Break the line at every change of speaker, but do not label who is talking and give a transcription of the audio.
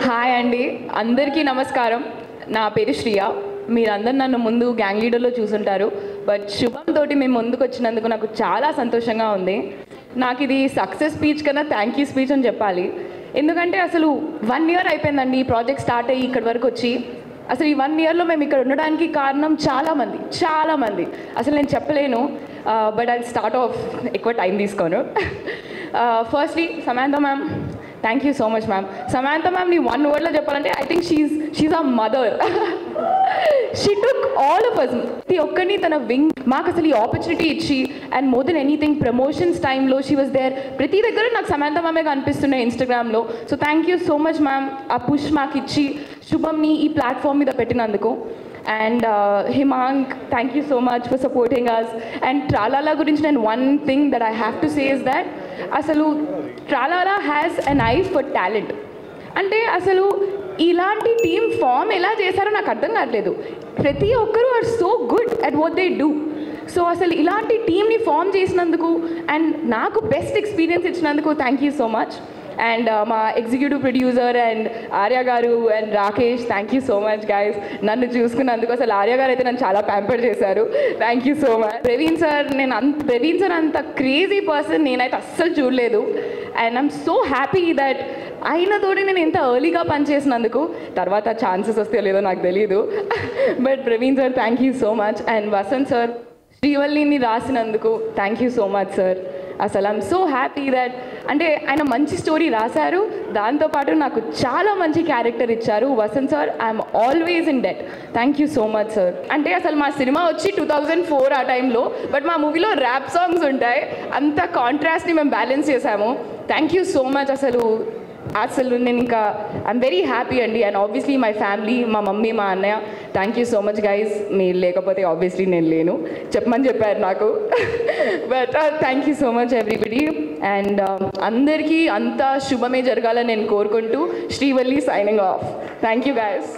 Hi అండి, అందరికీ నమస్కారం. నా పేరు శ్రియ. మీరందరూ నన్ను ముందు గ్యాంగ్ లీడర్లో చూసుంటారు. బట్ శుభం తోటి మేము ముందుకు వచ్చినందుకు నాకు చాలా సంతోషంగా ఉంది. నాకు ఇది సక్సెస్ స్పీచ్ కన్నా థ్యాంక్ యూ స్పీచ్ అని చెప్పాలి. ఎందుకంటే అసలు 1 year అయిపోయిందండి ఈ ప్రాజెక్ట్ స్టార్ట్ అయ్యి ఇక్కడి వరకు వచ్చి. అసలు ఈ 1 yearలో మేము ఇక్కడ ఉండడానికి కారణం చాలామంది. అసలు నేను చెప్పలేను. బట్ ఐ స్టార్ట్ ఆఫ్, ఎక్కువ టైం తీసుకోను. Firstly Samantha ma'am, thank you so much ma'am. Samantha మ్యామ్ని 1 wordలో చెప్పాలంటే I think she's a mother. She took all of us, ప్రతి ఒక్కరిని తన వింగ్ మాకు అసలు ఈ ఆపర్చునిటీ ఇచ్చి, and more than anything promotions టైంలో షీ వాజ్ దేర్. ప్రతి దగ్గర నాకు సమాంతా మ్యామే కనిపిస్తున్నాయి ఇన్స్టాగ్రామ్లో. So thank you so much ma'am, ఆ పుష్ మాకు ఇచ్చి శుభంని ఈ ప్లాట్ఫామ్ మీద పెట్టినందుకు. And Himank, thank you so much for supporting us. And Tralala గురించి నేను one thing that I have to say is that అసలు Tralala has an eye for talent. అంటే అసలు ఇలాంటి టీమ్ ఫామ్ ఎలా చేశారో నాకు అర్థం కావట్లేదు. ప్రతి ఒక్కరూ are so good at what they do. So అసలు ఇలాంటి టీమ్ని ఫామ్ చేసినందుకు అండ్ నాకు బెస్ట్ ఎక్స్పీరియన్స్ ఇచ్చినందుకు thank you so much. And మా ఎగ్జిక్యూటివ్ ప్రొడ్యూసర్ అండ్ ఆర్య గారు and Rakesh, thank you so much guys నన్ను చూసుకున్నందుకు. అసలు ఆర్య గారు అయితే నన్ను చాలా ప్యాంపర్ చేశారు. Thank you so much. Praveen sir, Praveen sir అంత క్రేజీ పర్సన్ నేనైతే అస్సలు చూడలేదు. And I'm so happy that అయినతోటి నేను ఎంత ఎర్లీగా పనిచేసినందుకు. తర్వాత ఛాన్సెస్ వస్తే లేదో నాకు తెలియదు. But Praveen sir, thank you so much. And Vasanth sir, శ్రీవల్లిని రాసినందుకు thank you so much sir. అసలు ఐఎమ్ సో హ్యాపీ దట్ అంటే ఆయన మంచి స్టోరీ రాశారు, దాంతోపాటు నాకు చాలా మంచి క్యారెక్టర్ ఇచ్చారు. Vasant sir, I'm always in debt. Thank you so much sir. అంటే అసలు మా సినిమా వచ్చి 2004 ఆ టైంలో, బట్ మా మూవీలో ర్యాప్ సాంగ్స్ ఉంటాయి. అంత కాంట్రాస్ట్ని మేము బ్యాలెన్స్ చేసాము. Thank you so much. అసలు నేను ఇంకా ఐఎమ్ వెరీ హ్యాపీ అండి. అండ్ ఆబ్వియస్లీ మై ఫ్యామిలీ, మా మమ్మీ, మా అన్నయ్య, thank you so much guys. మీరు లేకపోతే ఆబ్వియస్లీ నేను లేను, చెప్పమని చెప్పారు నాకు. But thank you so much everybody. And అందరికీ అంతా శుభమే జరగాలని నేను కోరుకుంటూ Srivalli signing off. Thank you guys.